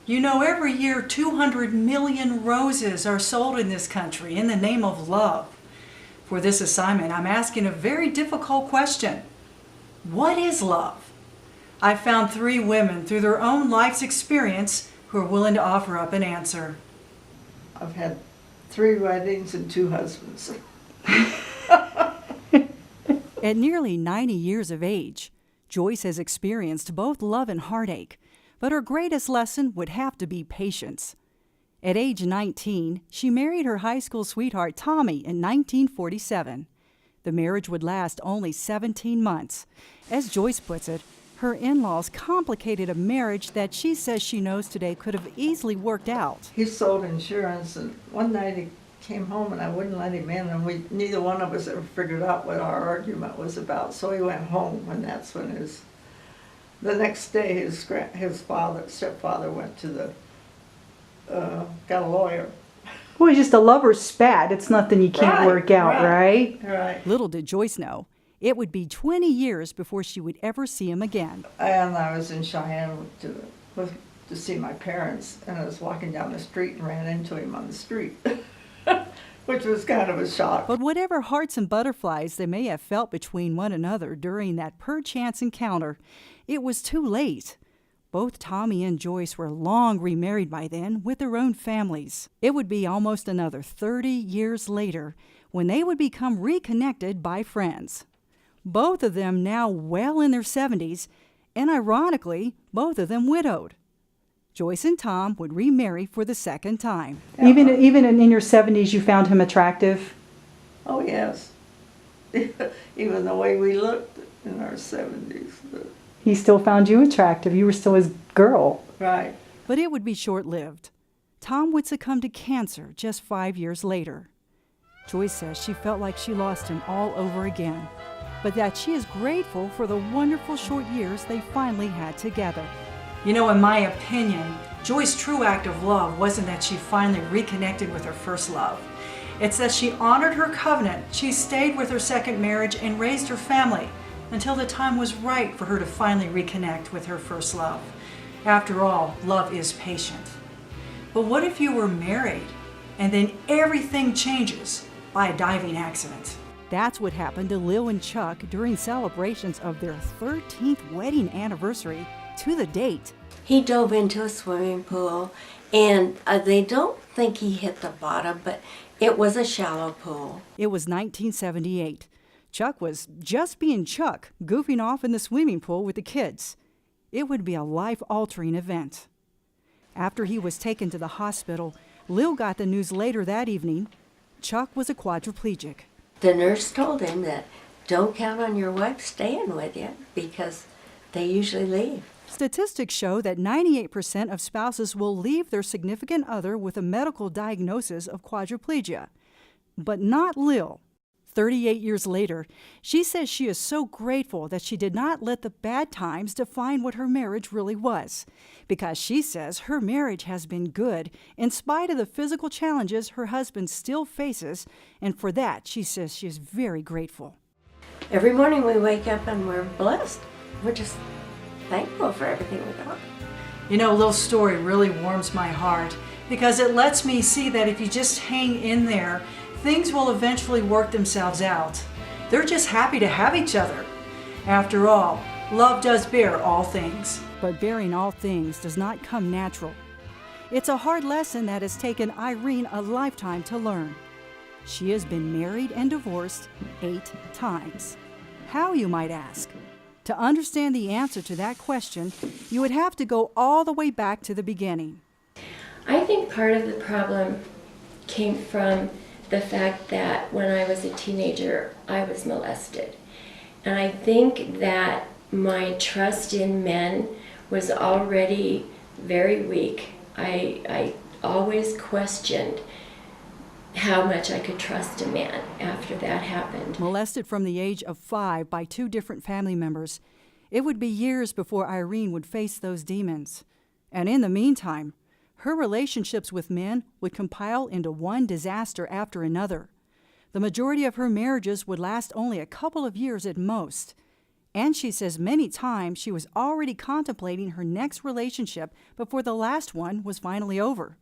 You know, every year 200 million roses are sold in this country in the name of love. For this assignment, I'm asking a very difficult question. What is love? I found 3 women through their own life's experience who are willing to offer up an answer. I've had 3 weddings and 2 husbands. At nearly 90 years of age, Joyce has experienced both love and heartache, but her greatest lesson would have to be patience. At age 19, she married her high school sweetheart Tommy in 1947. The marriage would last only 17 months. As Joyce puts it, her in-laws complicated a marriage that she says she knows today could have easily worked out. He sold insurance, and one night he came home and I wouldn't let him in, and neither one of us ever figured out what our argument was about. So he went home, and that's when the next day his stepfather went to got a lawyer. Well, it's just a lover's spat. It's nothing you can't work out, right? Right. Little did Joyce know, it would be 20 years before she would ever see him again. And I was in Cheyenne to see my parents, and I was walking down the street and ran into him on the street, which was kind of a shock. But whatever hearts and butterflies they may have felt between one another during that perchance encounter, it was too late. Both Tommy and Joyce were long remarried by then with their own families. It would be almost another 30 years later when they would become reconnected by friends. Both of them now well in their 70s, and ironically, both of them widowed. Joyce and Tom would remarry for the second time. Even in your 70s, you found him attractive? Oh, yes. Even the way we looked in our 70s. He still found you attractive. You were still his girl. Right. But it would be short-lived. Tom would succumb to cancer just 5 years later. Joyce says she felt like she lost him all over again, but that she is grateful for the wonderful short years they finally had together. You know, in my opinion, Joyce's true act of love wasn't that she finally reconnected with her first love. It's that she honored her covenant, she stayed with her second marriage and raised her family until the time was right for her to finally reconnect with her first love. After all, love is patient. But what if you were married and then everything changes by a diving accident? That's what happened to Lil and Chuck during celebrations of their 13th wedding anniversary to the date. He dove into a swimming pool, and they don't think he hit the bottom, but it was a shallow pool. It was 1978. Chuck was just being Chuck, goofing off in the swimming pool with the kids. It would be a life-altering event. After he was taken to the hospital, Lil got the news later that evening. Chuck was a quadriplegic. The nurse told him that don't count on your wife staying with you because they usually leave. Statistics show that 98% of spouses will leave their significant other with a medical diagnosis of quadriplegia, but not Lil. 38 years later, she says she is so grateful that she did not let the bad times define what her marriage really was, because she says her marriage has been good in spite of the physical challenges her husband still faces, and for that, she says she is very grateful. Every morning we wake up and we're blessed. We're just thankful for everything we got. You know, Lil's story really warms my heart because it lets me see that if you just hang in there, things will eventually work themselves out. They're just happy to have each other. After all, love does bear all things. But bearing all things does not come natural. It's a hard lesson that has taken Irene a lifetime to learn. She has been married and divorced 8 times. How, you might ask? To understand the answer to that question, you would have to go all the way back to the beginning. I think part of the problem came from the fact that when I was a teenager, I was molested. And I think that my trust in men was already very weak. I always questioned how much I could trust a man after that happened. Molested from the age of 5 by 2 different family members, it would be years before Irene would face those demons. And in the meantime, her relationships with men would compile into one disaster after another. The majority of her marriages would last only a couple of years at most. And she says many times she was already contemplating her next relationship before the last one was finally over.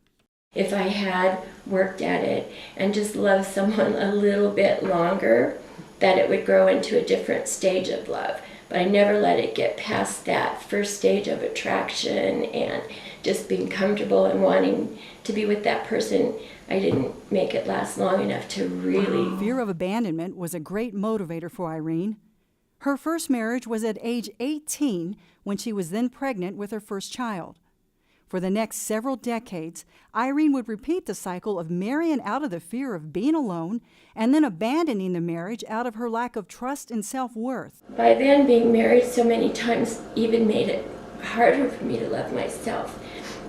If I had worked at it and just loved someone a little bit longer, that it would grow into a different stage of love. But I never let it get past that first stage of attraction and just being comfortable and wanting to be with that person. I didn't make it last long enough to really... Fear of abandonment was a great motivator for Irene. Her first marriage was at age 18 when she was then pregnant with her first child. For the next several decades, Irene would repeat the cycle of marrying out of the fear of being alone and then abandoning the marriage out of her lack of trust and self-worth. By then, being married so many times even made it harder for me to love myself.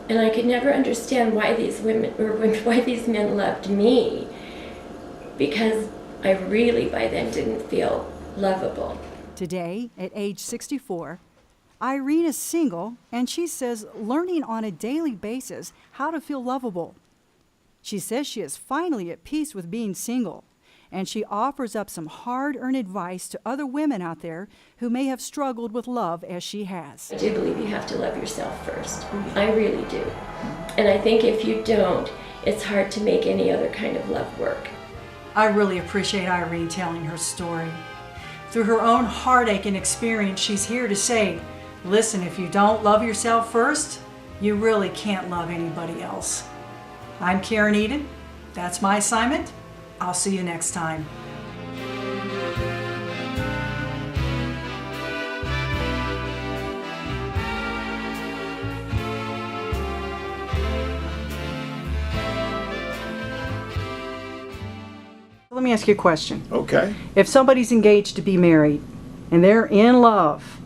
And I could never understand why these women or why these men loved me, because I really by then didn't feel lovable. Today, at age 64, Irene is single, and she says learning on a daily basis how to feel lovable. She says she is finally at peace with being single, and she offers up some hard-earned advice to other women out there who may have struggled with love as she has. I do believe you have to love yourself first. I really do. And I think if you don't, it's hard to make any other kind of love work. I really appreciate Irene telling her story. Through her own heartache and experience, she's here to say, listen, if you don't love yourself first, you really can't love anybody else. I'm Karen Eden. That's my assignment. I'll see you next time. Let me ask you a question. Okay. If somebody's engaged to be married and they're in love,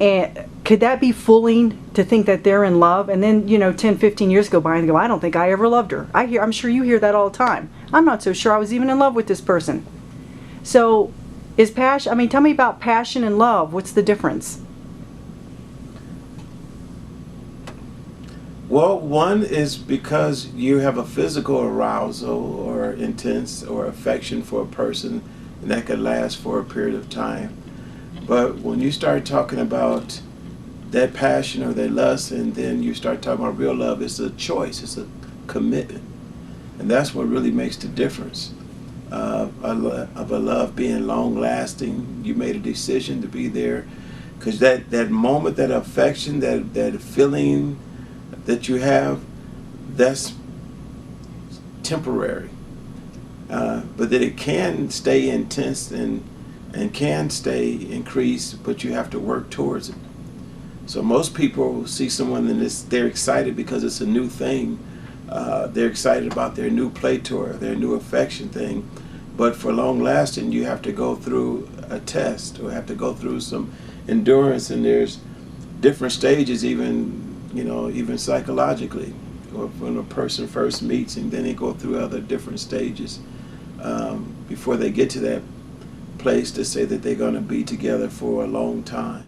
and could that be fooling to think that they're in love? And then, 10, 15 years go by and they go, I don't think I ever loved her. I'm sure you hear that all the time. I'm not so sure I was even in love with this person. So is passion, tell me about passion and love. What's the difference? Well, one is because you have a physical arousal or intense or affection for a person, and that could last for a period of time. But when you start talking about that passion or that lust, and then you start talking about real love, it's a choice, it's a commitment. And that's what really makes the difference of a love being long-lasting. You made a decision to be there, because that moment, that affection, that feeling that you have, that's temporary. But that it can stay intense and can stay increased, but you have to work towards it. So most people see someone and they're excited because it's a new thing. They're excited about their new play tour, their new affection thing. But for long lasting, you have to go through a test or have to go through some endurance, and there's different stages, even psychologically, or when a person first meets, and then they go through other different stages before they get to that place to say that they're going to be together for a long time.